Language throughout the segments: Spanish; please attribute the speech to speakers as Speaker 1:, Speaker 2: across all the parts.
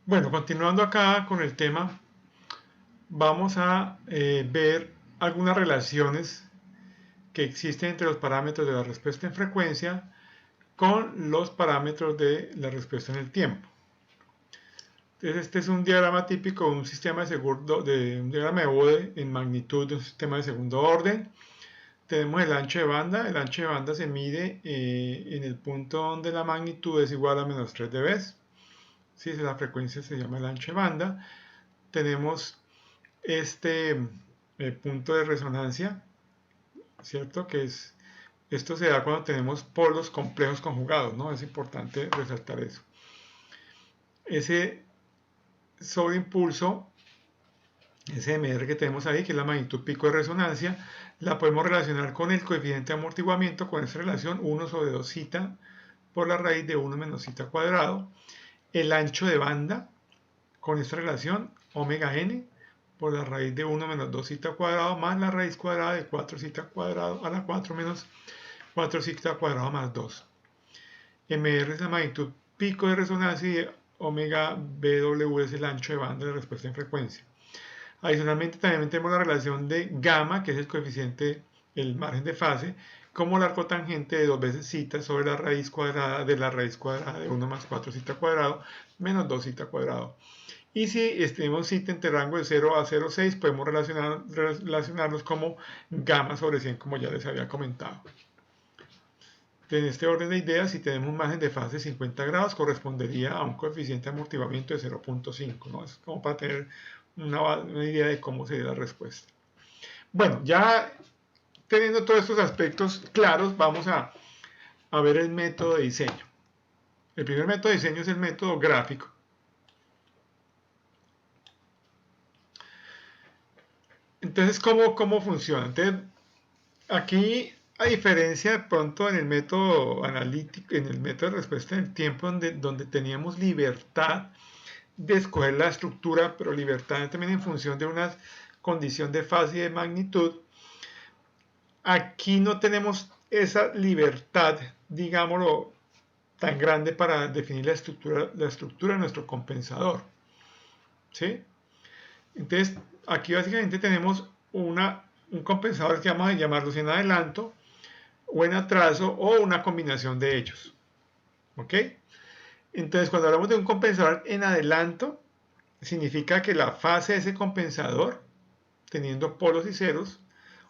Speaker 1: Bueno, continuando acá con el tema, vamos a ver algunas relaciones que existen entre los parámetros de la respuesta en frecuencia con los parámetros de la respuesta en el tiempo. Entonces, este es un diagrama típico de un sistema de un diagrama de Bode en magnitud de un sistema de segundo orden. Tenemos el ancho de banda. El ancho de banda se mide en el punto donde la magnitud es igual a menos 3 dB. ¿Sí? La frecuencia se llama el ancho de banda. Tenemos este punto de resonancia, ¿cierto? Esto se da cuando tenemos polos complejos conjugados, ¿no? Es importante resaltar eso. Ese sobreimpulso, ese MR que tenemos ahí, que es la magnitud pico de resonancia, la podemos relacionar con el coeficiente de amortiguamiento, con esta relación 1 sobre 2 zeta por la raíz de 1 menos zeta cuadrado. El ancho de banda, con esta relación, omega n por la raíz de 1 menos 2 zeta cuadrado más la raíz cuadrada de 4 zeta cuadrado a la 4 menos 4 zeta cuadrado más 2. MR es la magnitud pico de resonancia y omega BW es el ancho de banda de respuesta en frecuencia. Adicionalmente también tenemos la relación de gamma, que es el coeficiente, el margen de fase, como el arco tangente de 2 veces zeta sobre la raíz cuadrada de 1 más 4 zeta cuadrado menos 2 zeta cuadrado. Y si tenemos zeta entre rango de 0 a 0,6, podemos relacionarlos como gamma sobre 100, como ya les había comentado. En este orden de ideas, si tenemos un margen de fase de 50 grados, correspondería a un coeficiente de amortiguamiento de 0,5, ¿no? Es como para tener una idea de cómo sería la respuesta. Bueno, ya teniendo todos estos aspectos claros, vamos a ver el método de diseño. El primer método de diseño es el método gráfico. Entonces, ¿cómo funciona? Entonces, aquí, a diferencia de pronto en el método analítico, en el método de respuesta en el tiempo, donde teníamos libertad de escoger la estructura, pero libertad también en función de una condición de fase y de magnitud, aquí no tenemos esa libertad, digámoslo, tan grande para definir la estructura de nuestro compensador. ¿Sí? Entonces, aquí básicamente tenemos un compensador que vamos a llamarlo en adelanto, o en atraso, o una combinación de ellos. ¿Ok? Entonces, cuando hablamos de un compensador en adelanto, significa que la fase de ese compensador, teniendo polos y ceros,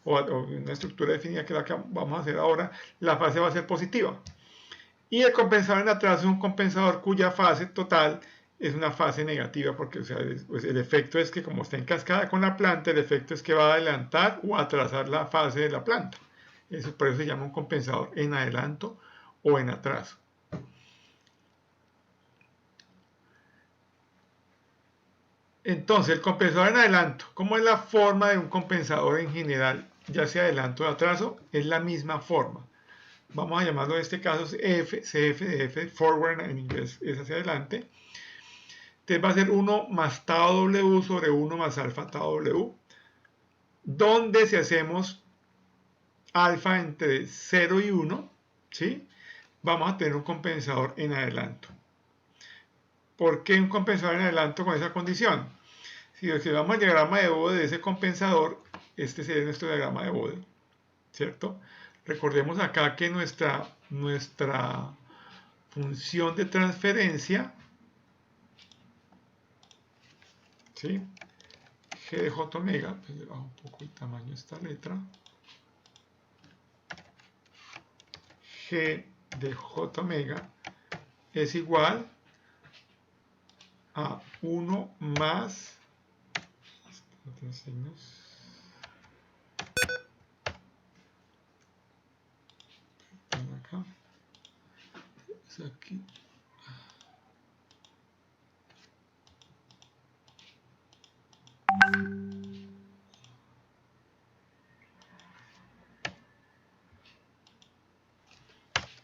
Speaker 1: o una estructura definida que es la que vamos a hacer ahora, la fase va a ser positiva. Y el compensador en atraso es un compensador cuya fase total es una fase negativa, porque o sea, pues el efecto es que como está en cascada con la planta, el efecto es que va a adelantar o atrasar la fase de la planta. Por eso se llama un compensador en adelanto o en atraso. Entonces, el compensador en adelanto, ¿cómo es la forma de un compensador en general, ya sea adelanto o atraso? Es la misma forma. Vamos a llamarlo en este caso CF de F, forward en inglés es hacia adelante. Entonces va a ser 1 más tau W sobre 1 más alfa tau W, donde si hacemos alfa entre 0 y 1, ¿sí? Vamos a tener un compensador en adelanto. ¿Por qué un compensador en adelanto con esa condición? Si observamos el diagrama de Bode de ese compensador, este sería nuestro diagrama de Bode, ¿cierto? Recordemos acá que nuestra función de transferencia, ¿sí? G de J omega, pues le bajo un poco el tamaño de esta letra, G de J omega es igual a 1 más, acá, es aquí,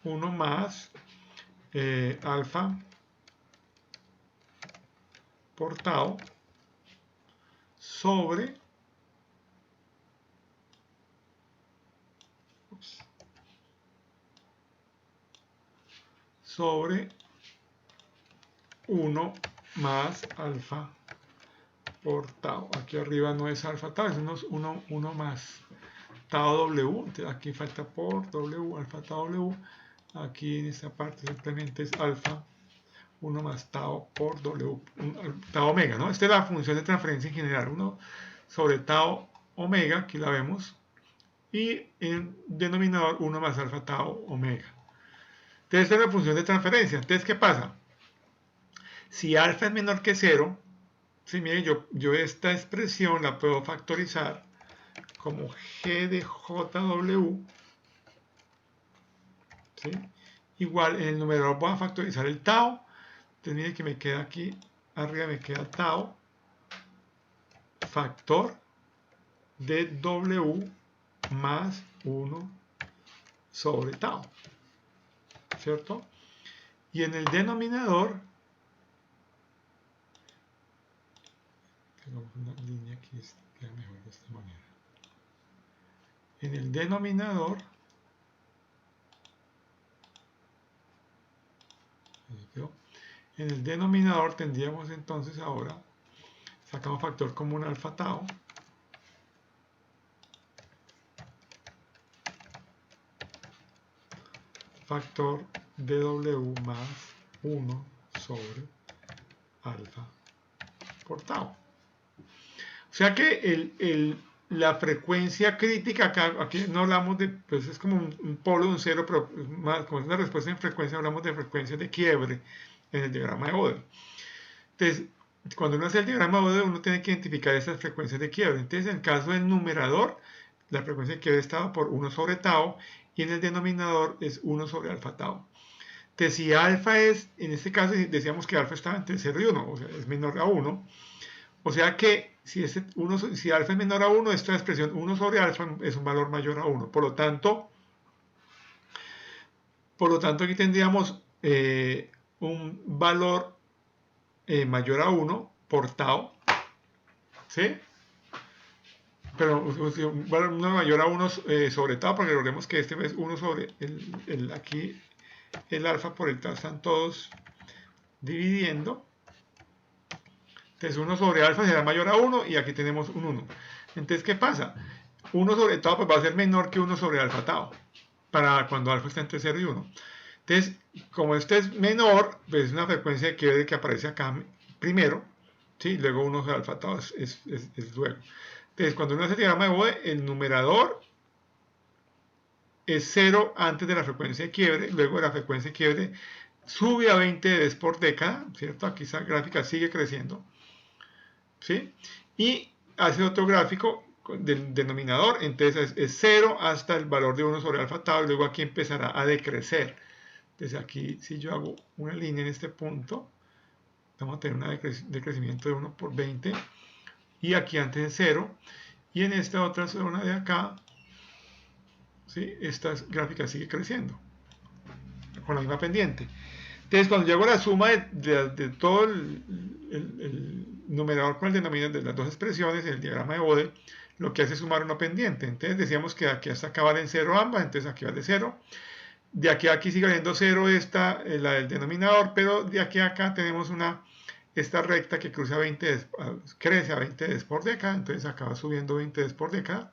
Speaker 1: 1 más alfa por tau sobre sobre 1 más alfa por tau. Aquí arriba no es alfa tau, es 1 más tau W. Entonces aquí falta por W, alfa tau W. Aquí en esta parte simplemente es alfa 1 más tau por W, tau omega, ¿no? Esta es la función de transferencia en general, 1 sobre tau omega, aquí la vemos, y en denominador 1 más alfa tau omega. Entonces esta es la función de transferencia. Entonces, ¿qué pasa? Si alfa es menor que 0, ¿sí? Miren, yo esta expresión la puedo factorizar como G de JW, ¿sí? Igual en el numerador voy a factorizar el tau. Entonces miren que me queda aquí, arriba me queda tau, factor de W más 1 sobre tau, ¿cierto? Y en el denominador, tengo una línea aquí, queda mejor de esta manera. En el denominador, en el denominador tendríamos entonces ahora, sacamos factor común alfa tau, factor de W más 1 sobre alfa por tau. O sea que la frecuencia crítica, acá, aquí no hablamos de, pues es como un polo de un cero, pero más, como es una respuesta en frecuencia, hablamos de frecuencia de quiebre en el diagrama de Bode. Entonces, cuando uno hace el diagrama de Bode, uno tiene que identificar esas frecuencias de quiebre. Entonces, en el caso del numerador, la frecuencia de quiebre estaba por 1 sobre tau, y en el denominador es 1 sobre alfa tau. Entonces, si alfa es, en este caso decíamos que alfa estaba entre 0 y 1, o sea, es menor a 1. O sea que si alfa es menor a 1, esta expresión 1 sobre alfa es un valor mayor a 1. Por lo tanto aquí tendríamos un valor mayor a 1 por tau, ¿sí? Pero un valor mayor a 1 sobre tau, porque recordemos que este es 1 sobre aquí el alfa por el tau, están todos dividiendo. Entonces 1 sobre alfa será mayor a 1 y aquí tenemos un 1. Entonces, ¿qué pasa? 1 sobre tau pues va a ser menor que 1 sobre alfa tau, para cuando alfa está entre 0 y 1. Entonces, como este es menor, pues es una frecuencia de quiebre que aparece acá primero, ¿sí? Luego 1 sobre alfa tau es luego. Entonces, cuando uno hace el diagrama de Bode, el numerador es 0 antes de la frecuencia de quiebre, luego la frecuencia de quiebre sube a 20 dB por década, ¿cierto? Aquí esa gráfica sigue creciendo, ¿sí? Y hace otro gráfico del denominador, entonces es 0 hasta el valor de 1 sobre alfa tau, y luego aquí empezará a decrecer. Entonces aquí, si yo hago una línea en este punto, vamos a tener un decrecimiento de 1 por 20, y aquí antes es 0, y en esta otra zona de acá, ¿sí? Esta gráfica sigue creciendo, con la misma pendiente. Entonces, cuando yo hago la suma de todo el numerador con el denominador de las dos expresiones en el diagrama de Bode, lo que hace es sumar una pendiente. Entonces, decíamos que aquí hasta acá valen 0 ambas, entonces aquí vale 0. De aquí a aquí sigue valiendo 0 la del denominador, pero de aquí a acá tenemos esta recta que crece a 20 dB por década, entonces acaba subiendo 20 dB por década.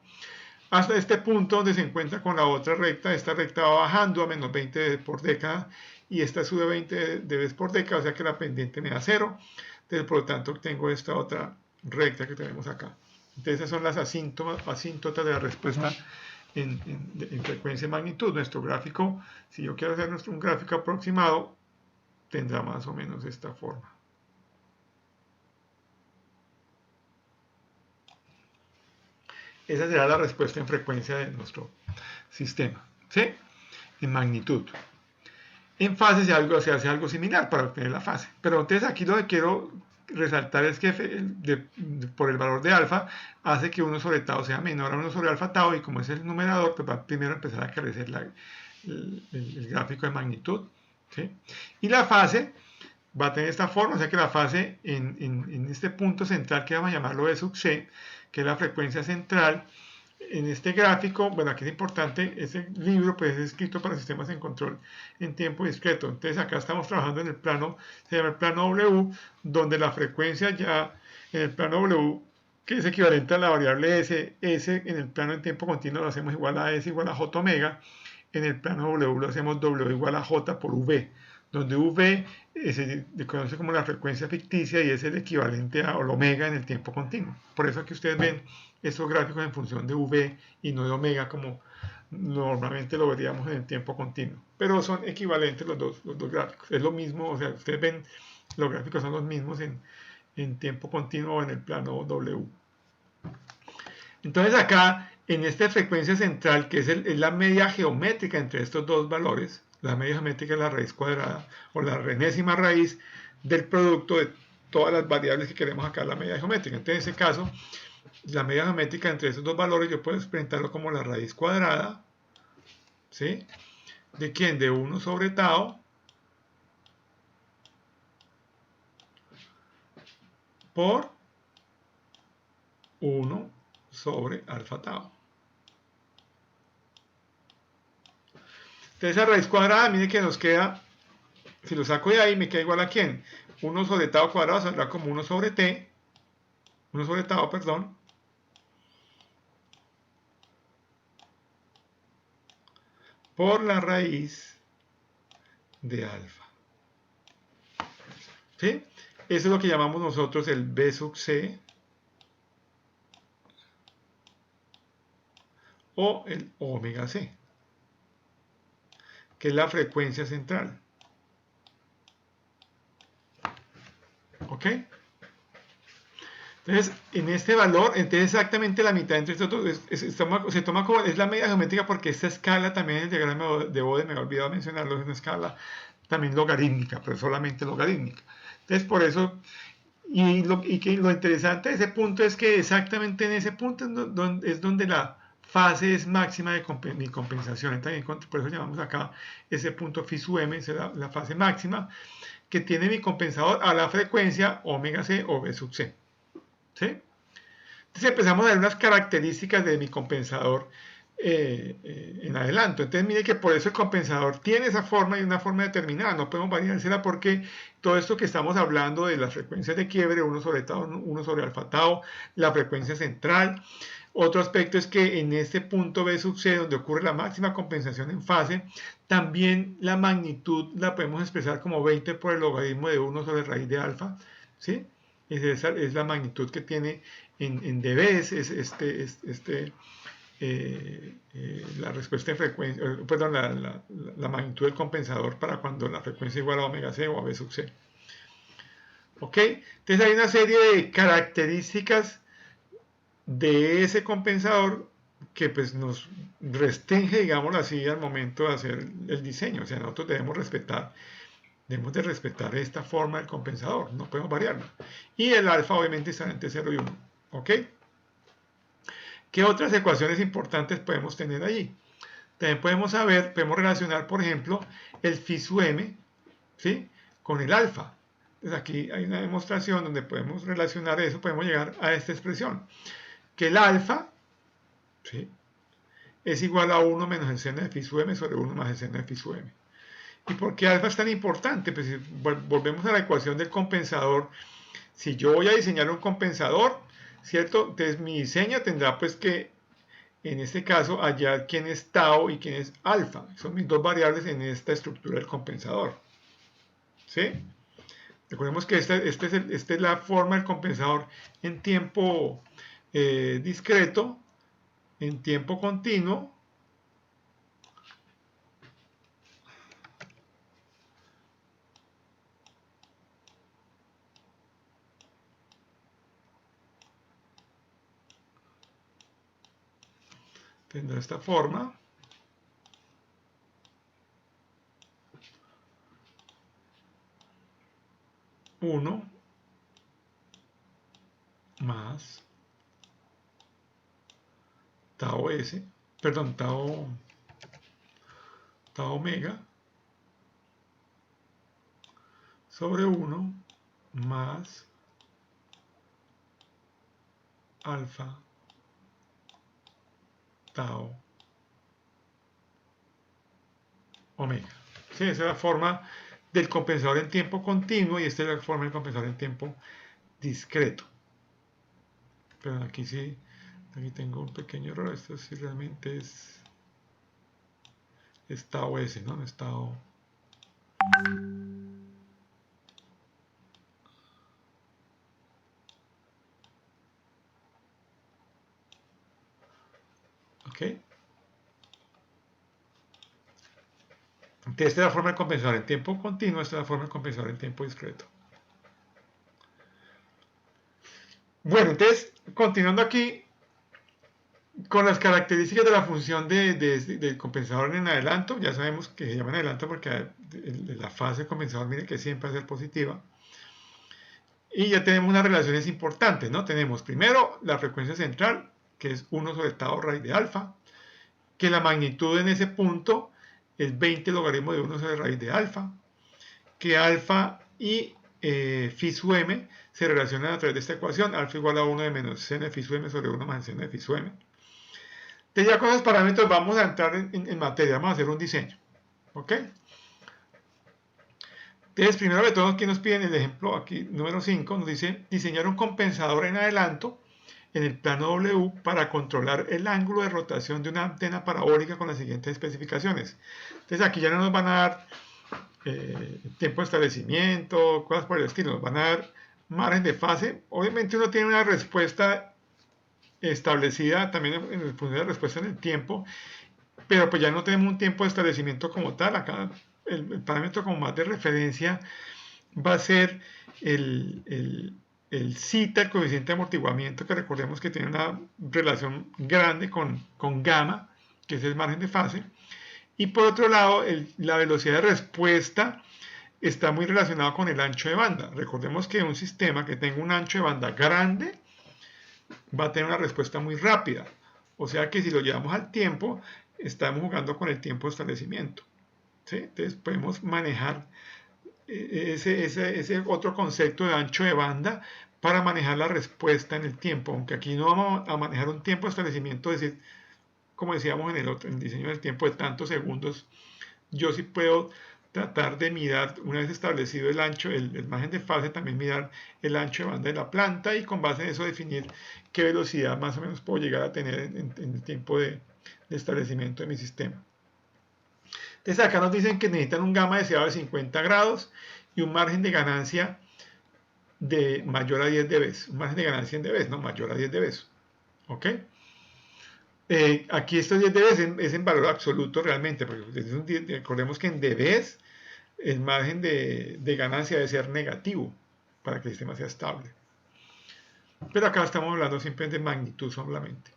Speaker 1: Hasta este punto donde se encuentra con la otra recta, esta recta va bajando a menos 20 dB por década y esta sube 20 dB por década, o sea que la pendiente me da 0. Entonces, por lo tanto, tengo esta otra recta que tenemos acá. Entonces, esas son las asíntotas de la respuesta en frecuencia y magnitud. Nuestro gráfico, si yo quiero hacer un gráfico aproximado, tendrá más o menos esta forma. Esa será la respuesta en frecuencia de nuestro sistema, ¿sí? En magnitud. En fase se hace algo similar para obtener la fase. Pero entonces aquí lo que quiero resaltar es que por el valor de alfa hace que 1 sobre tau sea menor a 1 sobre alfa tau, y como es el numerador, pues va a primero empezar a crecer el gráfico de magnitud, ¿sí? Y la fase va a tener esta forma, o sea que la fase en este punto central, que vamos a llamarlo E sub c, que es la frecuencia central, en este gráfico, bueno, aquí es importante, ese libro pues es escrito para sistemas en control en tiempo discreto. Entonces acá estamos trabajando en el plano, se llama el plano W, donde la frecuencia ya en el plano W, que es equivalente a la variable S, S en el plano en tiempo continuo lo hacemos igual a S igual a J omega, en el plano W lo hacemos W igual a J por V, donde V se conoce como la frecuencia ficticia y es el equivalente a omega en el tiempo continuo. Por eso aquí ustedes ven estos gráficos en función de V y no de omega como normalmente lo veríamos en el tiempo continuo. Pero son equivalentes los dos gráficos. Es lo mismo, o sea, ustedes ven, los gráficos son los mismos en tiempo continuo o en el plano W. Entonces acá, en esta frecuencia central, que es la media geométrica entre estos dos valores, la media geométrica es la raíz cuadrada o la enésima raíz del producto de todas las variables que queremos acá, la media geométrica. Entonces, en ese caso, la media geométrica entre esos dos valores yo puedo experimentarlo como la raíz cuadrada, ¿sí? ¿De quién? De 1 sobre tau por 1 sobre alfa tau. Entonces, esa raíz cuadrada, mire que nos queda, si lo saco de ahí, me queda igual a quién? 1 sobre tau cuadrado saldrá como 1 sobre t, 1 sobre tau, perdón, por la raíz de alfa. ¿Sí? Eso es lo que llamamos nosotros el B sub c o el omega c, que es la frecuencia central. ¿Ok? Entonces, en este valor, entonces exactamente la mitad entre estos dos se toma como, es la media geométrica porque esta escala también en el diagrama de Bode, me he olvidado mencionarlo, es una escala también logarítmica, pero solamente logarítmica. Entonces, por eso, lo interesante de ese punto es que exactamente en ese punto es donde la fase es máxima de mi compensación. También, por eso llamamos acá ese punto phi sub m, es la fase máxima que tiene mi compensador a la frecuencia omega c o b sub c. ¿Sí? Entonces empezamos a ver unas características de mi compensador en adelanto. Entonces mire que por eso el compensador tiene esa forma y una forma determinada. No podemos variársela porque todo esto que estamos hablando de las frecuencias de quiebre, 1 sobre tau, 1 sobre alfa tau, la frecuencia central. Otro aspecto es que en este punto B sub c, donde ocurre la máxima compensación en fase, también la magnitud la podemos expresar como 20 por el logaritmo de 1 sobre raíz de alfa. ¿Sí? Es la magnitud que tiene en dB, la respuesta de frecuencia, perdón, la magnitud del compensador para cuando la frecuencia es igual a omega c o a B sub c. ¿Ok? Entonces hay una serie de características de ese compensador que pues nos restringe, digámoslo así, al momento de hacer el diseño. O sea, nosotros debemos de respetar esta forma del compensador, no podemos variarlo. Y el alfa obviamente está entre 0 y 1. ¿Ok? ¿Qué otras ecuaciones importantes podemos tener allí? También podemos relacionar, por ejemplo, el phi sub m, ¿sí? Con el alfa. Entonces aquí hay una demostración donde podemos relacionar eso, podemos llegar a esta expresión, que el alfa, ¿sí?, es igual a 1 menos el seno de phi sub m sobre 1 más el seno de phi sub m. ¿Y por qué alfa es tan importante? Pues si volvemos a la ecuación del compensador, si yo voy a diseñar un compensador, ¿cierto? Entonces mi diseño tendrá pues que, en este caso, hallar quién es tau y quién es alfa. Son mis dos variables en esta estructura del compensador. ¿Sí? Recordemos que esta es la forma del compensador en tiempo discreto, en tiempo continuo, tendrá esta forma. Uno más tau s, perdón, tau omega sobre 1 más alfa tau omega. ¿Sí? Esa es la forma del compensador en tiempo continuo y esta es la forma del compensador en tiempo discreto. Pero aquí sí, aquí tengo un pequeño error. Esto sí realmente es tau S, ¿no? No es tau. ¿Ok? Entonces, esta es la forma de compensador en tiempo continuo, esta es la forma de compensador en tiempo discreto. Bueno, entonces, continuando aquí, con las características de la función del compensador en adelanto, ya sabemos que se llama en adelanto porque la fase del compensador, mire que siempre va a ser positiva. Y ya tenemos unas relaciones importantes, ¿no? Tenemos primero la frecuencia central, que es 1 sobre tau raíz de alfa, que la magnitud en ese punto es 20 logaritmo de 1 sobre raíz de alfa, que alfa y phi sub m se relacionan a través de esta ecuación, alfa igual a 1 de menos seno de phi sub m sobre 1 más seno de phi sub m. Entonces ya con esos parámetros vamos a entrar en materia, vamos a hacer un diseño. ¿Ok? Entonces, primero de todo, aquí nos piden el ejemplo, aquí número 5, nos dice diseñar un compensador en adelanto en el plano W para controlar el ángulo de rotación de una antena parabólica con las siguientes especificaciones. Entonces aquí ya no nos van a dar tiempo de establecimiento, cosas por el estilo, nos van a dar margen de fase. Obviamente uno tiene una respuesta establecida también en función de la respuesta en el tiempo, pero pues ya no tenemos un tiempo de establecimiento como tal. Acá el parámetro como más de referencia va a ser el zeta, el coeficiente de amortiguamiento, que recordemos que tiene una relación grande con gamma, que es el margen de fase. Y por otro lado, la velocidad de respuesta está muy relacionada con el ancho de banda. Recordemos que un sistema que tenga un ancho de banda grande va a tener una respuesta muy rápida. O sea que si lo llevamos al tiempo, estamos jugando con el tiempo de establecimiento. ¿Sí? Entonces podemos manejar ese otro concepto de ancho de banda para manejar la respuesta en el tiempo. Aunque aquí no vamos a manejar un tiempo de establecimiento, es decir, como decíamos en el diseño del tiempo de tantos segundos, yo sí puedo tratar de mirar, una vez establecido el ancho, el margen de fase, también mirar el ancho de banda de la planta y con base en eso definir qué velocidad más o menos puedo llegar a tener en el tiempo de establecimiento de mi sistema. Entonces acá nos dicen que necesitan un gamma deseado de 50 grados y un margen de ganancia de mayor a 10 dB. Un margen de ganancia en dB, no mayor a 10 dB. ¿Ok? Aquí estos 10 dB es en valor absoluto realmente, porque recordemos que en dB el margen de ganancia debe ser negativo para que el sistema sea estable. Pero acá estamos hablando simplemente de magnitud solamente.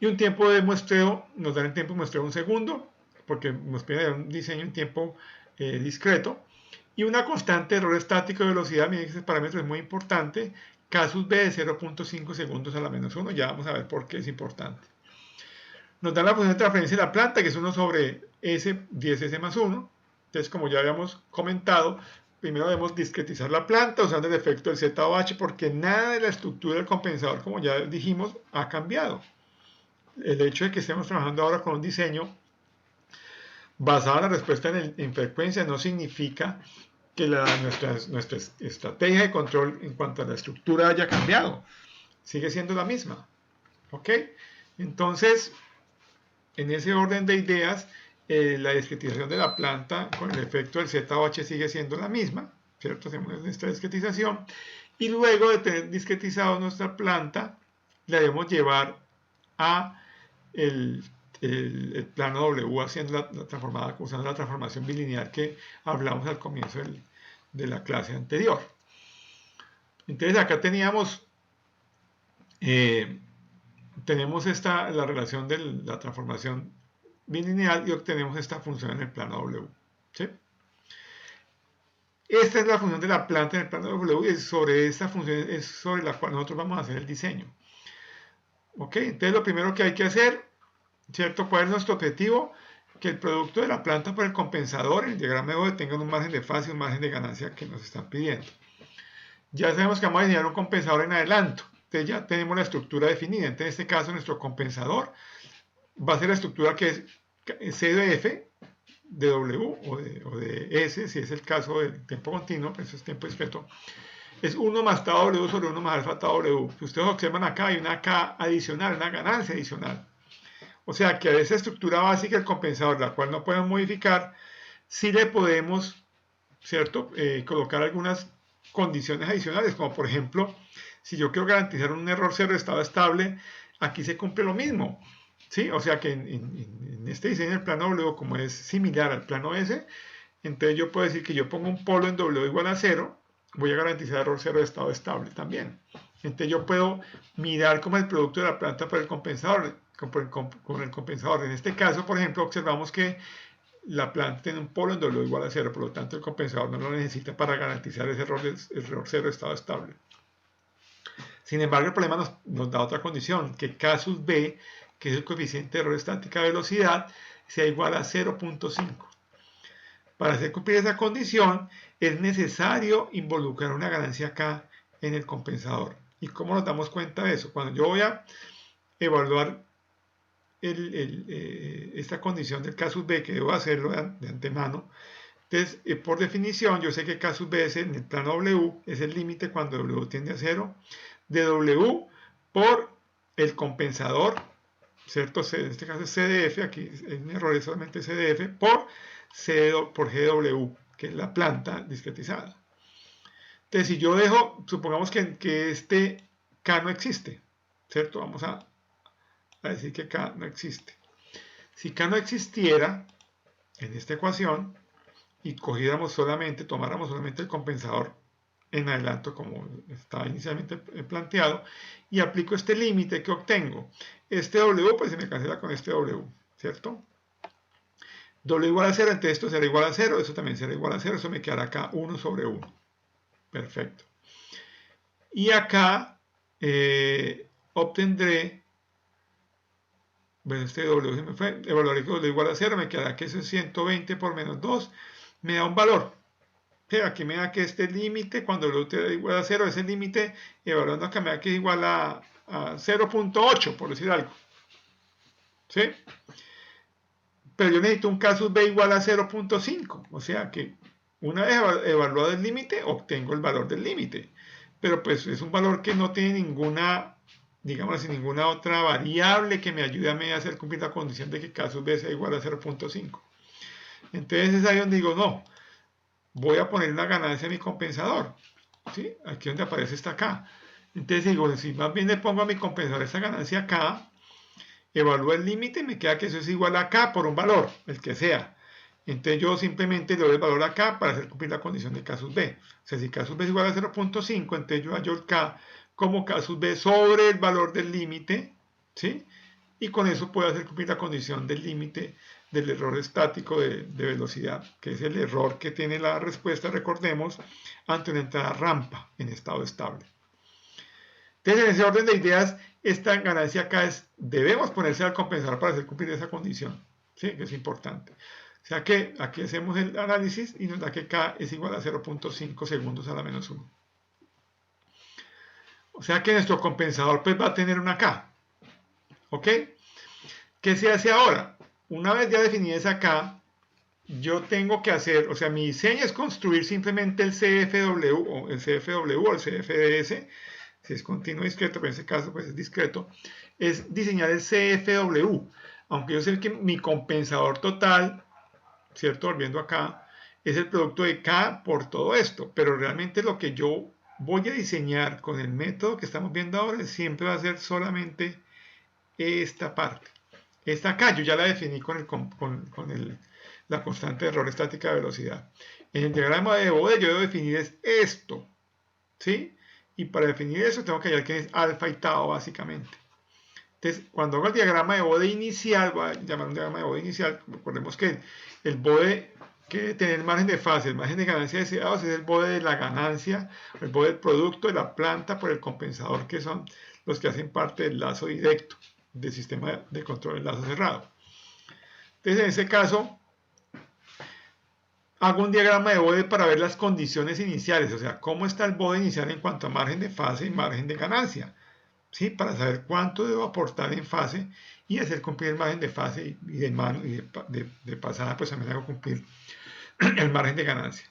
Speaker 1: Y un tiempo de muestreo, nos dan el tiempo de muestreo 1 segundo, porque nos pide un diseño en tiempo discreto. Y una constante de error estático de velocidad, miren que ese parámetro es muy importante, K sub B de 0.5 segundos a la menos 1, ya vamos a ver por qué es importante. Nos dan la función de transferencia de la planta, que es 1 sobre S, 10S más 1. Entonces, como ya habíamos comentado, primero debemos discretizar la planta usando el efecto del ZOH, porque nada de la estructura del compensador, como ya dijimos, ha cambiado. El hecho de que estemos trabajando ahora con un diseño basado en la respuesta en frecuencia no significa que nuestra estrategia de control en cuanto a la estructura haya cambiado. Sigue siendo la misma. ¿Ok? Entonces, en ese orden de ideas, la discretización de la planta con el efecto del ZOH sigue siendo la misma, ¿cierto? Hacemos nuestra discretización y luego de tener discretizado nuestra planta, la debemos llevar a el plano W haciendo usando la transformación bilineal que hablamos al comienzo de la clase anterior. Entonces acá teníamos la relación de la transformación bilineal y obtenemos esta función en el plano W. ¿Sí? Esta es la función de la planta en el plano W y sobre esta función es sobre la cual nosotros vamos a hacer el diseño. ¿Ok? Entonces lo primero que hay que hacer, ¿cierto? ¿Cuál es nuestro objetivo? Que el producto de la planta por el compensador, el diagrama de Bode, tenga un margen de fase y un margen de ganancia que nos están pidiendo. Ya sabemos que vamos a diseñar un compensador en adelanto. Entonces ya tenemos la estructura definida. Entonces, en este caso, nuestro compensador va a ser la estructura que es C de F, de W o de S, si es el caso del tiempo continuo, eso es tiempo discreto, es 1 más tau W sobre 1 más alfa tau W. Si ustedes observan acá, hay una K adicional, una ganancia adicional. O sea que a esa estructura básica del compensador, la cual no podemos modificar, sí le podemos, ¿cierto?, colocar algunas condiciones adicionales, como por ejemplo, si yo quiero garantizar un error cero de estado estable, aquí se cumple lo mismo. ¿Sí? O sea que en este diseño del plano W, como es similar al plano S, entonces yo puedo decir que yo pongo un polo en W igual a 0, voy a garantizar error cero de estado estable también. Entonces yo puedo mirar como el producto de la planta por el compensador, con el compensador. En este caso, por ejemplo, observamos que la planta tiene un polo en W igual a 0, por lo tanto el compensador no lo necesita para garantizar ese error cero de estado estable. Sin embargo, el problema nos da otra condición, que K sub B, que es el coeficiente de error estática de velocidad, sea igual a 0.5. Para hacer cumplir esa condición, es necesario involucrar una ganancia K en el compensador. ¿Y cómo nos damos cuenta de eso? Cuando yo voy a evaluar esta condición del K sub B, que debo hacerlo de antemano, entonces, por definición, yo sé que K sub B en el plano W es el límite cuando W tiende a 0, de W por el compensador, ¿cierto? En este caso es CDF, aquí es un error, es solamente CDF, por GW, que es la planta discretizada. Entonces, si yo dejo, supongamos que este K no existe, ¿cierto? Vamos a decir que K no existe. Si K no existiera en esta ecuación y tomáramos solamente el compensador en adelanto como estaba inicialmente planteado y aplico este límite que obtengo. Este W pues se me cancela con este W, ¿cierto? W igual a 0, entonces esto será igual a 0, eso también será igual a 0, eso me quedará acá 1 sobre 1. Perfecto. Y acá obtendré, bueno, este W se me fue, evaluaré que W igual a 0, me quedará que eso es 120 por menos 2, me da un valor. Aquí me da que este límite, cuando W es igual a 0, ese límite, evaluando acá me da que es igual a 0.8, por decir algo. ¿Sí? Pero yo necesito un K sub B igual a 0.5. O sea que una vez evaluado el límite, obtengo el valor del límite. Pero pues es un valor que no tiene ninguna, digamos así, ninguna otra variable que me ayude a hacer cumplir la condición de que K sub B sea igual a 0.5. Entonces es ahí donde digo, no, voy a poner una ganancia a mi compensador. ¿Sí? Aquí donde aparece esta K. Entonces digo, si más bien le pongo a mi compensador esa ganancia K, evalúo el límite, me queda que eso es igual a K por un valor, el que sea. Entonces yo simplemente le doy el valor a K para hacer cumplir la condición de K sub B. O sea, si K sub B es igual a 0.5, entonces yo hallo el K como K sub B sobre el valor del límite, ¿sí? Y con eso puedo hacer cumplir la condición del límite del error estático de velocidad, que es el error que tiene la respuesta, recordemos, ante una entrada rampa en estado estable. Entonces, en ese orden de ideas, esta ganancia acá debemos ponerse al compensador para hacer cumplir esa condición, ¿sí? Que es importante. O sea que aquí hacemos el análisis y nos da que K es igual a 0.5 segundos a la menos 1. O sea que nuestro compensador pues va a tener una K. ¿Ok? ¿Qué se hace ahora? Una vez ya definida esa K, yo tengo que hacer, o sea, mi diseño es construir simplemente el CFW o el CFDS, si es continuo discreto, pero en este caso pues es discreto, es diseñar el CFW, aunque yo sé que mi compensador total, ¿cierto? Volviendo acá, es el producto de K por todo esto, pero realmente lo que yo voy a diseñar con el método que estamos viendo ahora siempre va a ser solamente esta parte. Esta acá yo ya la definí con la constante de error estática de velocidad. En el diagrama de Bode yo debo definir esto, ¿sí? Y para definir eso tengo que hallar que es alfa y tau básicamente. Entonces, cuando hago el diagrama de Bode inicial, voy a llamar un diagrama de Bode inicial, recordemos que el Bode que debe tener el margen de fase, el margen de ganancia deseados es el Bode de la ganancia, el Bode del producto de la planta por el compensador, que son los que hacen parte del lazo directo del sistema de control del lazo cerrado. Entonces, en ese caso, hago un diagrama de Bode para ver las condiciones iniciales, o sea, cómo está el Bode inicial en cuanto a margen de fase y margen de ganancia, ¿sí? Para saber cuánto debo aportar en fase y hacer cumplir el margen de fase y de pasada, pues también hago cumplir el margen de ganancia.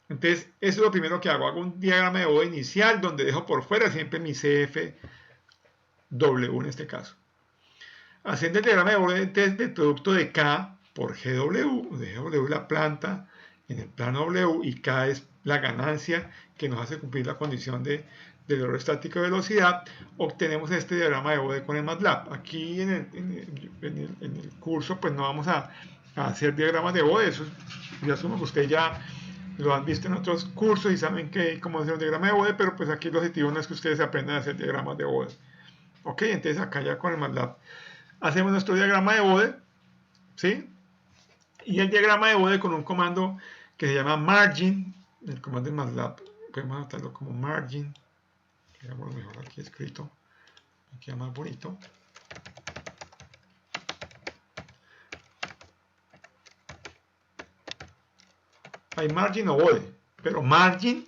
Speaker 1: Entonces, eso es lo primero que hago. Hago un diagrama de BODE inicial donde dejo por fuera siempre mi CFW en este caso. Haciendo el diagrama de BODE del producto de K por GW, de GW es la planta en el plano W y K es la ganancia que nos hace cumplir la condición del error estático de velocidad, obtenemos este diagrama de BODE con el MATLAB. Aquí en el curso pues no vamos a hacer diagramas de BODE, eso yo asumo que ustedes ya lo han visto en otros cursos y saben cómo hacer un diagrama de BODE, pero pues aquí el objetivo no es que ustedes aprendan a hacer diagramas de BODE. Ok, entonces acá ya con el MATLAB hacemos nuestro diagrama de BODE, ¿sí? Y el diagrama de BODE con un comando que se llama margin, el comando de MATLAB, podemos anotarlo como margin, digamos mejor aquí escrito, aquí queda más bonito. Hay margin o BODE, pero margin,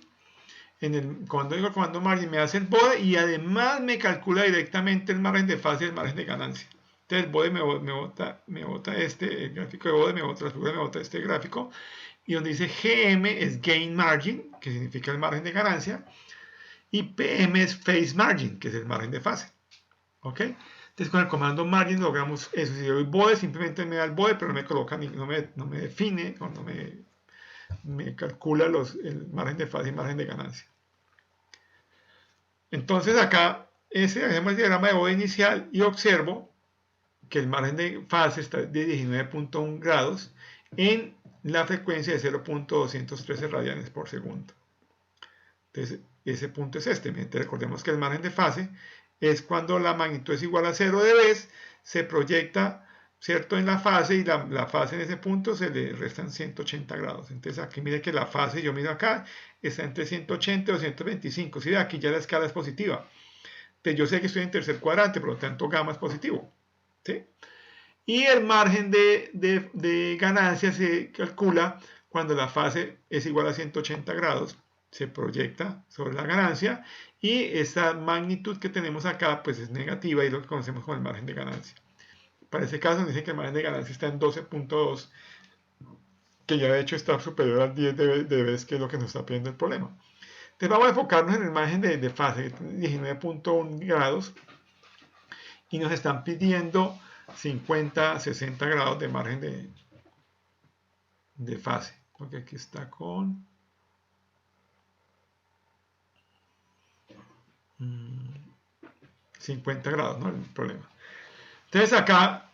Speaker 1: cuando digo el comando margin me hace el BODE y además me calcula directamente el margen de fase y el margen de ganancia. Entonces el BODE me bota el gráfico de BODE, la figura me bota este gráfico, y donde dice GM es gain margin, que significa el margen de ganancia, y PM es phase margin, que es el margen de fase. ¿Ok? Entonces con el comando margin logramos eso. Si doy BODE, simplemente me da el BODE, pero no me coloca, no me define, o no me calcula el margen de fase y margen de ganancia. Entonces acá hacemos el diagrama de BODE inicial y observo que el margen de fase está de 19.1 grados en la frecuencia de 0.213 radianes por segundo. Entonces ese punto es este. Recordemos que el margen de fase es cuando la magnitud es igual a 0 dB, se proyecta, ¿cierto?, en la fase, y la fase en ese punto se le restan 180 grados. Entonces aquí mire que la fase, yo miro acá, está entre 180 y 225. ¿Sí? Aquí ya la escala es positiva. Entonces yo sé que estoy en tercer cuadrante, por lo tanto gamma es positivo. ¿Sí? Y el margen de ganancia se calcula cuando la fase es igual a 180 grados, se proyecta sobre la ganancia, y esta magnitud que tenemos acá pues es negativa, y lo que conocemos como el margen de ganancia. Para ese caso nos dicen que el margen de ganancia está en 12.2, que ya de hecho está superior al 10 dB, que es lo que nos está pidiendo el problema. Entonces vamos a enfocarnos en el margen de fase, que tiene 19.1 grados, y nos están pidiendo 50, 60 grados de margen de fase, porque aquí está con 50 grados, ¿no? El problema. Entonces acá,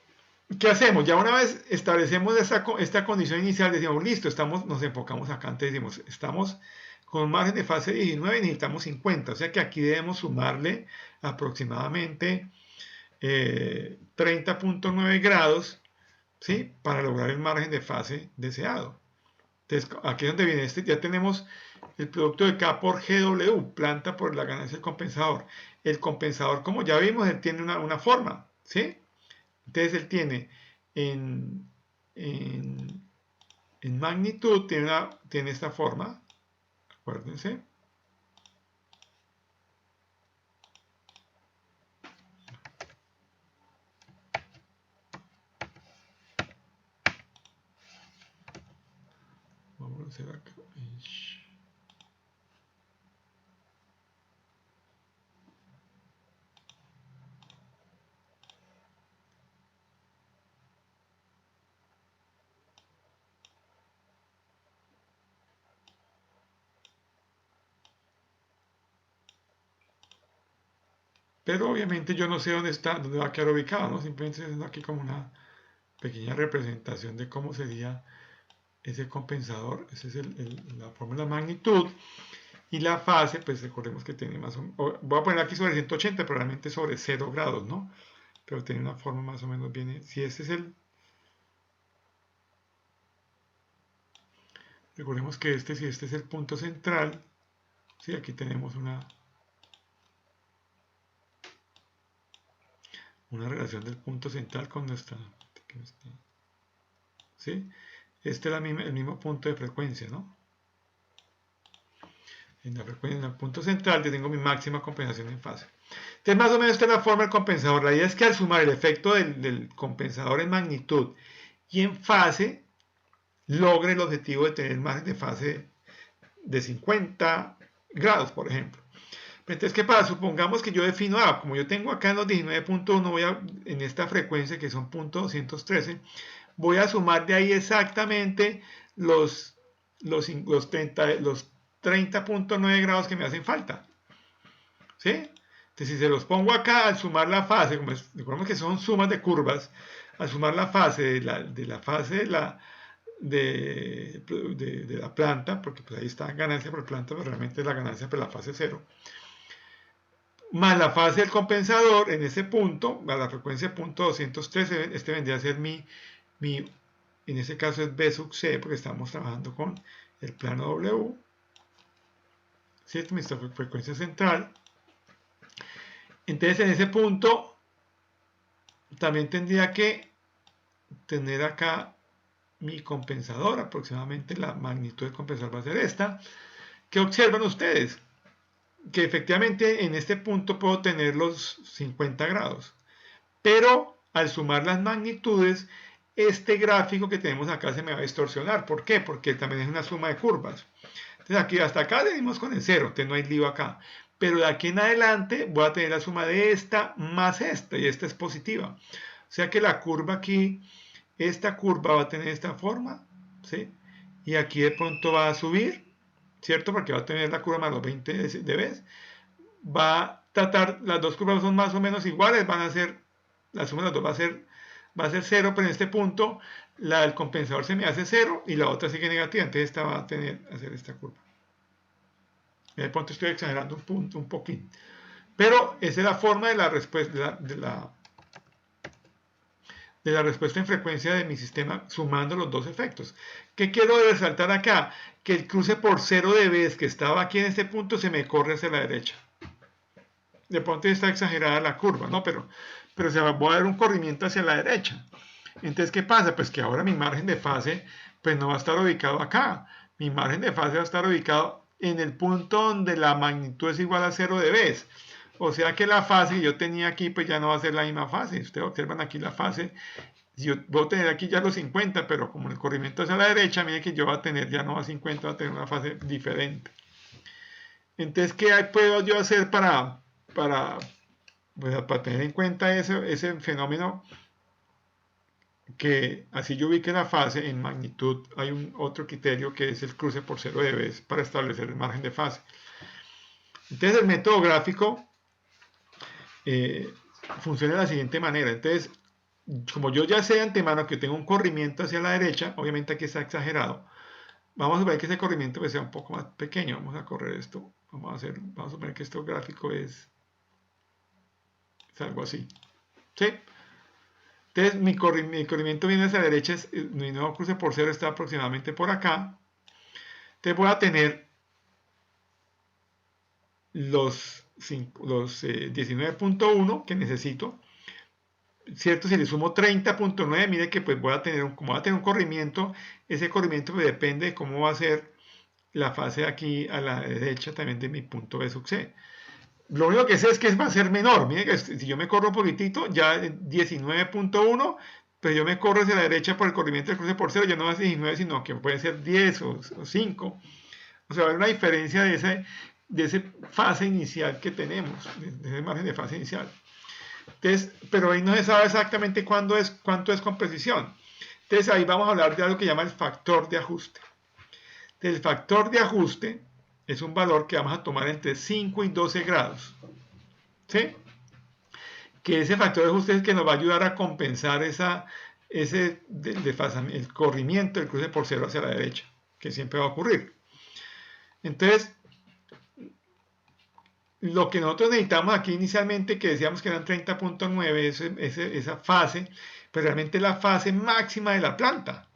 Speaker 1: ¿qué hacemos? Ya una vez establecemos esta condición inicial, decimos, listo, nos enfocamos acá, entonces decimos, estamos con un margen de fase 19 y necesitamos 50, o sea que aquí debemos sumarle aproximadamente 30.9 grados, ¿sí?, para lograr el margen de fase deseado. Entonces, aquí es donde viene ya tenemos el producto de K por GW, planta por la ganancia del compensador. El compensador, como ya vimos, él tiene una forma, ¿sí? Entonces, él tiene en magnitud, tiene esta forma, acuérdense. Vamos a hacer acá. Pero obviamente yo no sé dónde va a quedar ubicado, ¿no? Simplemente estoy haciendo aquí como una pequeña representación de cómo sería ese compensador. Esa es la forma de la magnitud. Y la fase, pues recordemos que tiene más o menos, voy a poner aquí sobre 180, probablemente sobre 0 grados, ¿no? Pero tiene una forma más o menos bien. Si ese es recordemos que si este es el punto central, ¿sí? Aquí tenemos una relación del punto central con nuestra, ¿sí? Este es el mismo punto de frecuencia, ¿no? En el punto central yo tengo mi máxima compensación en fase. Entonces, más o menos esta es la forma del compensador. La idea es que al sumar el efecto del compensador en magnitud y en fase, logre el objetivo de tener margen de fase de 50 grados, por ejemplo. Entonces, ¿qué pasa? Supongamos que yo defino, como yo tengo acá en los 19.1, en esta frecuencia que son .213, voy a sumar de ahí exactamente los 30.9 grados que me hacen falta. ¿Sí? Entonces, si se los pongo acá, al sumar la fase, como recordemos que son sumas de curvas, al sumar la fase de la planta, porque pues ahí está ganancia por planta, pero realmente es la ganancia por la fase 0, más la fase del compensador en ese punto, a la frecuencia .213, este vendría a ser en ese caso es B sub C, porque estamos trabajando con el plano W, ¿cierto? Mi frecuencia central. Entonces en ese punto también tendría que tener acá mi compensador, aproximadamente la magnitud del compensador va a ser esta. ¿Qué observan ustedes? Que efectivamente en este punto puedo tener los 50 grados, pero al sumar las magnitudes, este gráfico que tenemos acá se me va a distorsionar. ¿Por qué? Porque también es una suma de curvas. Entonces aquí hasta acá venimos con el 0, entonces no hay lío acá. Pero de aquí en adelante voy a tener la suma de esta más esta, y esta es positiva. O sea que la curva aquí, esta curva va a tener esta forma, ¿sí? Y aquí de pronto va a subir, ¿cierto? Porque va a tener la curva más los 20 dB. Va a tratar, las dos curvas son más o menos iguales, van a ser, la suma de las dos va a ser 0, pero en este punto la del compensador se me hace 0 y la otra sigue negativa, entonces esta va a hacer esta curva. De pronto estoy exagerando un poquito. Pero esa es la forma de la respuesta de la respuesta en frecuencia de mi sistema sumando los dos efectos. ¿Qué quiero resaltar acá? Que el cruce por 0 dB que estaba aquí en este punto se me corre hacia la derecha. De pronto está exagerada la curva, ¿no? Pero se va a dar un corrimiento hacia la derecha. Entonces, ¿qué pasa? Pues que ahora mi margen de fase pues no va a estar ubicado acá. Mi margen de fase va a estar ubicado en el punto donde la magnitud es igual a 0 dB. O sea que la fase que yo tenía aquí pues ya no va a ser la misma fase. Ustedes observan aquí la fase. Yo voy a tener aquí ya los 50, pero como el corrimiento es a la derecha, miren que yo voy a tener ya no a 50, va a tener una fase diferente. Entonces, ¿qué puedo yo hacer para tener en cuenta ese fenómeno? Que así yo ubique la fase en magnitud, hay otro criterio que es el cruce por 0 dB para establecer el margen de fase. Entonces el método gráfico funciona de la siguiente manera. Entonces, como yo ya sé de antemano que tengo un corrimiento hacia la derecha, obviamente aquí está exagerado, vamos a ver que ese corrimiento pues sea un poco más pequeño. Vamos a correr esto, vamos a ver que este gráfico es algo así, ¿sí? Entonces mi corrimiento viene hacia la derecha, mi nuevo cruce por 0 está aproximadamente por acá. Entonces voy a tener los 19.1 que necesito, ¿cierto? Si le sumo 30.9, mire que pues voy a tener un corrimiento, ese corrimiento pues depende de cómo va a ser la fase aquí a la derecha también de mi punto B sub C. Lo único que sé es que va a ser menor. Miren que si yo me corro un poquitito, ya 19.1, pero yo me corro hacia la derecha por el corrimiento del cruce por 0, ya no va a ser 19, sino que puede ser 10 o 5. O sea, va a haber una diferencia de esa fase inicial que tenemos, de ese margen de fase inicial. Entonces, pero ahí no se sabe exactamente cuánto es con precisión. Entonces ahí vamos a hablar de algo que llama el factor de ajuste. El factor de ajuste es un valor que vamos a tomar entre 5 y 12 grados. ¿Sí? Que ese factor de ajuste es el que nos va a ayudar a compensar el corrimiento del cruce por 0 hacia la derecha, que siempre va a ocurrir. Entonces, lo que nosotros necesitamos aquí inicialmente, que decíamos que eran 30.9, esa fase, pero realmente la fase máxima de la planta,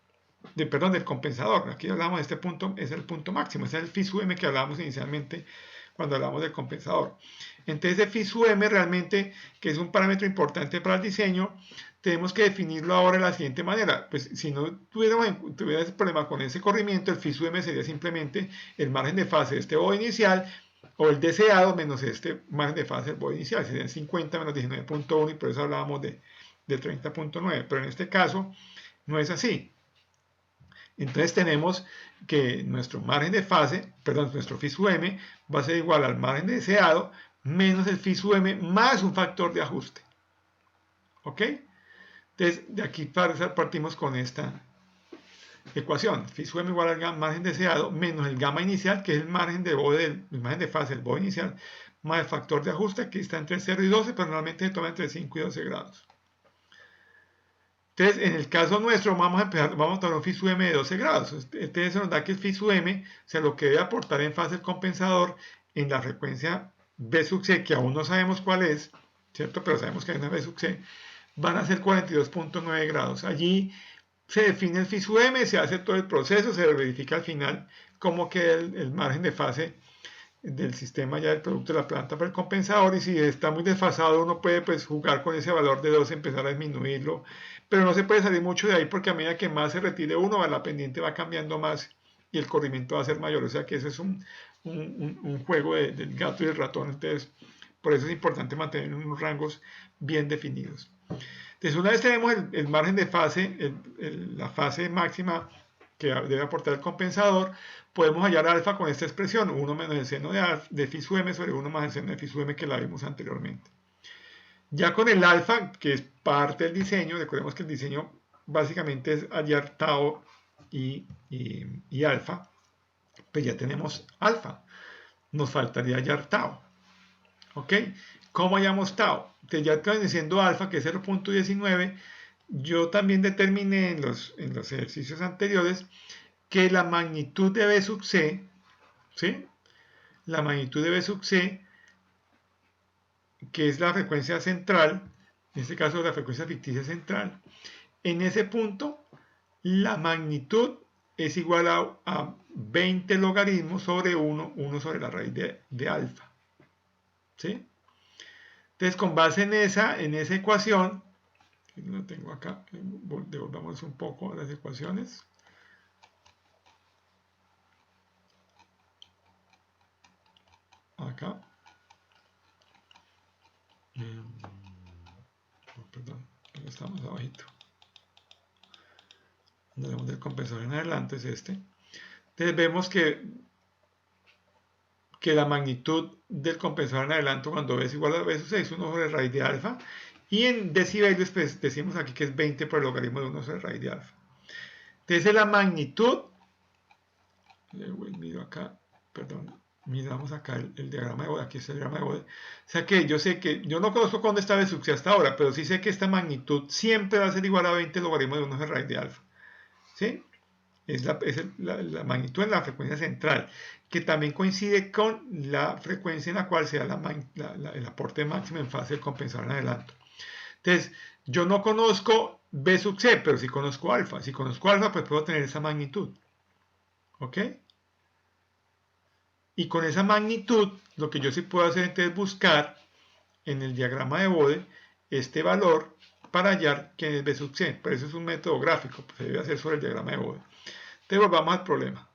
Speaker 1: del compensador. Aquí hablamos de este punto, es el punto máximo, ese es el phi sub m que hablábamos inicialmente cuando hablamos del compensador. Entonces, el phi sub m realmente, que es un parámetro importante para el diseño, tenemos que definirlo ahora de la siguiente manera. Pues si no tuvieras problema con ese corrimiento, el phi sub m sería simplemente el margen de fase de este O inicial o el deseado menos este margen de fase del bode inicial, serían 50 menos 19.1 y por eso hablábamos de 30.9, pero en este caso no es así. Entonces tenemos que nuestro margen de fase, perdón, nuestro phi sub m va a ser igual al margen deseado menos el phi sub m más un factor de ajuste. ¿Ok? Entonces de aquí partimos con esta ecuación. Phi sub m igual al margen deseado menos el gamma inicial, que es el margen de bode, el margen de fase del bode inicial, más el factor de ajuste, que está entre 0 y 12, pero normalmente se toma entre 5 y 12 grados. Entonces, en el caso nuestro, vamos a tomar un phi sub m de 12 grados. Entonces, se nos da que el phi sub m, o sea, lo que debe aportar en fase el compensador en la frecuencia B sub c, que aún no sabemos cuál es, ¿cierto? Pero sabemos que hay una B sub c, van a ser 42.9 grados. Allí se define el phi sub m, se hace todo el proceso, se verifica al final cómo queda el margen de fase del sistema ya del producto de la planta para el compensador, y si está muy desfasado uno puede pues jugar con ese valor de 12, empezar a disminuirlo, pero no se puede salir mucho de ahí porque a medida que más se retire uno, la pendiente va cambiando más y el corrimiento va a ser mayor, o sea que ese es un juego del gato y el ratón. Entonces por eso es importante mantener unos rangos bien definidos. Entonces una vez tenemos el margen de fase, la fase máxima que debe aportar el compensador, podemos hallar alfa con esta expresión, 1 menos el seno de phi sub m sobre 1 más el seno de phi sub m, que la vimos anteriormente. Ya con el alfa, que es parte del diseño, recordemos que el diseño básicamente es hallar tau y alfa, pues ya tenemos alfa, nos faltaría hallar tau. ¿Ok? ¿Cómo hallamos tau? Entonces ya conociendo alfa, que es 0.19, yo también determiné en los ejercicios anteriores que la magnitud de B sub c, ¿sí? La magnitud de B sub c, que es la frecuencia central, en este caso la frecuencia ficticia central, en ese punto la magnitud es igual a 20 logaritmos sobre 1 sobre la raíz de alfa. ¿Sí? Entonces, con base en esa ecuación, que lo tengo acá, devolvamos un poco a las ecuaciones. Acá. Perdón, estamos abajito. Tenemos del compensador en adelante, es este. Entonces vemos que la magnitud del compensador en adelanto cuando B es igual a B sub 6 es 1 sobre raíz de alfa, y en decibelios pues decimos aquí que es 20 por el logaritmo de 1 sobre raíz de alfa. Entonces la magnitud, miro acá, perdón, miramos acá el diagrama de bode, aquí está el diagrama de bode, o sea que yo no conozco dónde está B sub c hasta ahora, pero sí sé que esta magnitud siempre va a ser igual a 20 logaritmo de 1 sobre raíz de alfa, ¿sí? Es la magnitud en la frecuencia central, que también coincide con la frecuencia en la cual se da el aporte máximo en fase del compensador en adelanto. Entonces, yo no conozco B sub c, pero sí conozco alfa. Si conozco alfa, pues puedo tener esa magnitud. ¿Ok? Y con esa magnitud, lo que yo sí puedo hacer entonces es buscar en el diagrama de bode este valor para hallar quién es B sub c. Pero eso es un método gráfico, pues se debe hacer sobre el diagrama de bode. Entonces volvamos al problema.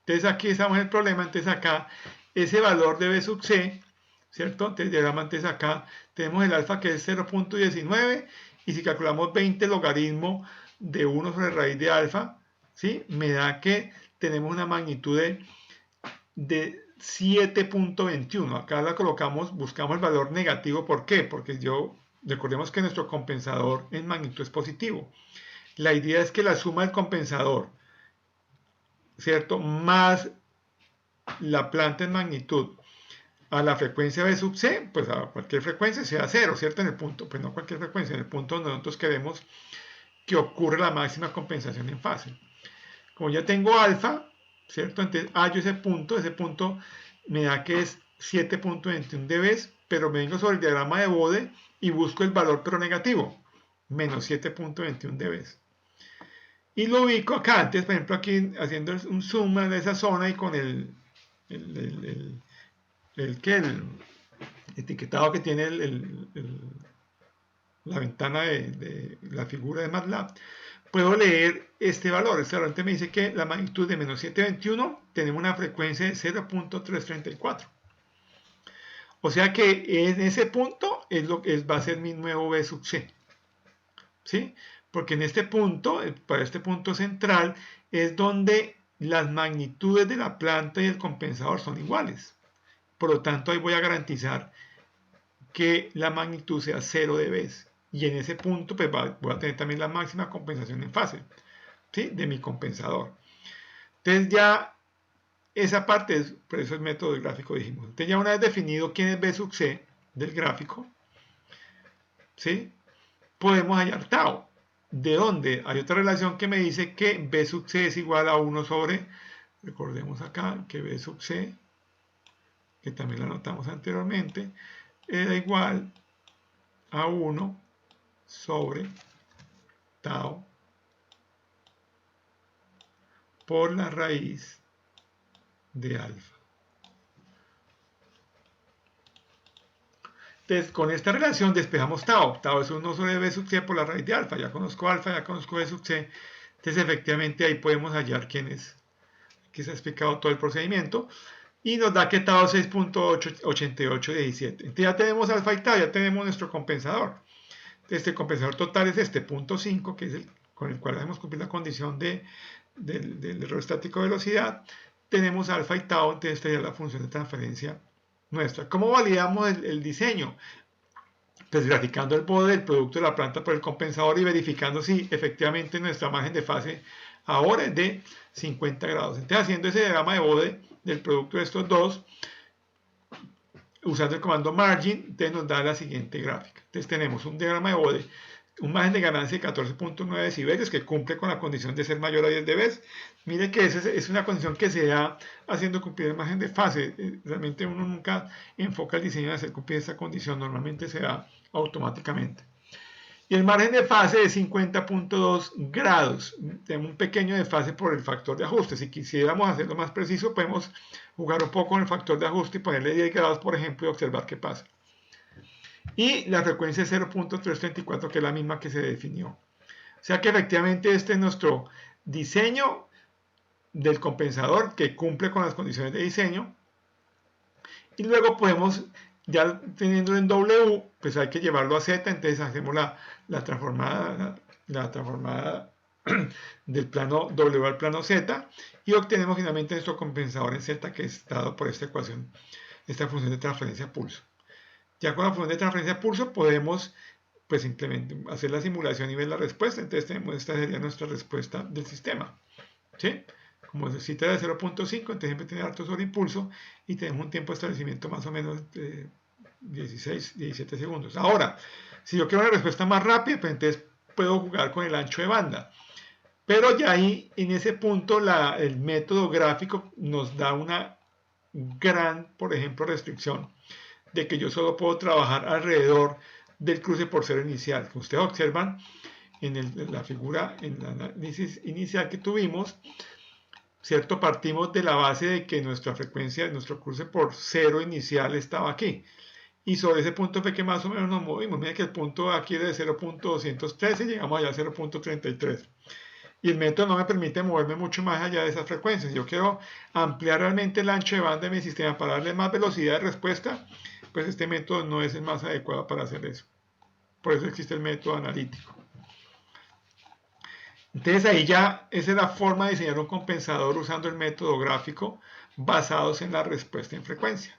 Speaker 1: Entonces aquí estamos en el problema, entonces acá ese valor de B sub c, ¿cierto? Entonces el diagrama, entonces acá tenemos el alfa que es 0.19, y si calculamos 20 logaritmo de 1 sobre raíz de alfa, ¿sí? Me da que tenemos una magnitud de 7.21. Acá la colocamos, buscamos el valor negativo. ¿Por qué? Porque recordemos que nuestro compensador en magnitud es positivo. La idea es que la suma del compensador, ¿cierto?, más la planta en magnitud a la frecuencia B sub c, pues a cualquier frecuencia sea 0, ¿cierto? En el punto, pues no cualquier frecuencia, en el punto donde nosotros queremos que ocurra la máxima compensación en fase. Como ya tengo alfa, ¿cierto? Entonces hallo ese punto me da que es 7.21 dB, pero me vengo sobre el diagrama de bode y busco el valor pero negativo, menos 7.21 dB. Y lo ubico acá. Antes, por ejemplo, aquí haciendo un zoom de esa zona y con el etiquetado que tiene la ventana de la figura de MATLAB, puedo leer este valor. Este valor me dice que la magnitud de menos 721 tenemos una frecuencia de 0.334. O sea que en ese punto va a ser mi nuevo B sub C. ¿Sí? Porque en este punto, para este punto central, es donde las magnitudes de la planta y el compensador son iguales. Por lo tanto, ahí voy a garantizar que la magnitud sea 0 de Bs. Y en ese punto pues voy a tener también la máxima compensación en fase, ¿sí? De mi compensador. Entonces ya esa parte, por eso el método del gráfico dijimos. Entonces ya una vez definido quién es B sub C del gráfico, ¿sí? Podemos hallar tau. ¿De dónde? Hay otra relación que me dice que B sub C es igual a 1 sobre, recordemos acá que B sub C, que también la anotamos anteriormente, era igual a 1 sobre tau por la raíz de alfa. Entonces, con esta relación despejamos tau. Tau es 1 sobre B sub C por la raíz de alfa. Ya conozco alfa, ya conozco B sub C. Entonces, efectivamente, ahí podemos hallar quién es. Aquí se ha explicado todo el procedimiento. Y nos da que tau es 6.8817. Entonces, ya tenemos alfa y tau, ya tenemos nuestro compensador. Este compensador total es este punto 5, que es el con el cual debemos cumplir la condición del error estático de velocidad. Tenemos alfa y tau, entonces esta sería la función de transferencia nuestra. ¿Cómo validamos el diseño? Pues graficando el bode del producto de la planta por el compensador y verificando si efectivamente nuestra margen de fase ahora es de 50 grados. Entonces, haciendo ese diagrama de bode del producto de estos dos, usando el comando margin, entonces nos da la siguiente gráfica. Entonces tenemos un diagrama de bode, un margen de ganancia de 14.9 decibelios que cumple con la condición de ser mayor a 10 dB. Mire que esa es una condición que se da haciendo cumplir el margen de fase. Realmente uno nunca enfoca el diseño en hacer cumplir esta condición, normalmente se da automáticamente. Y el margen de fase es 50.2 grados. Tenemos un pequeño desfase por el factor de ajuste. Si quisiéramos hacerlo más preciso, podemos jugar un poco con el factor de ajuste y ponerle 10 grados, por ejemplo, y observar qué pasa. Y la frecuencia es 0.334, que es la misma que se definió. O sea que efectivamente este es nuestro diseño del compensador que cumple con las condiciones de diseño. Y luego podemos, ya teniendo en W, pues hay que llevarlo a Z, entonces hacemos la transformada del plano W al plano Z y obtenemos finalmente nuestro compensador en Z, que es dado por esta ecuación, esta función de transferencia pulso. Ya con la función de transferencia pulso podemos pues simplemente hacer la simulación y ver la respuesta. Entonces tenemos, esta sería nuestra respuesta del sistema, ¿sí? Como necesita de 0.5, entonces siempre tiene harto sobre impulso y tenemos un tiempo de establecimiento más o menos de 16, 17 segundos. Ahora, si yo quiero una respuesta más rápida, pues entonces puedo jugar con el ancho de banda. Pero ya ahí, en ese punto, el método gráfico nos da una gran, por ejemplo, restricción de que yo solo puedo trabajar alrededor del cruce por cero inicial. Como ustedes observan en la figura, en el análisis inicial que tuvimos, ¿cierto? Partimos de la base de que nuestra frecuencia, nuestro cruce por cero inicial estaba aquí. Y sobre ese punto fue que más o menos nos movimos. Mira que el punto aquí es de 0.213 y llegamos allá a 0.33. Y el método no me permite moverme mucho más allá de esas frecuencias. Yo quiero ampliar realmente el ancho de banda de mi sistema para darle más velocidad de respuesta, pues este método no es el más adecuado para hacer eso. Por eso existe el método analítico. Entonces ahí ya esa es la forma de diseñar un compensador usando el método gráfico basados en la respuesta en frecuencia.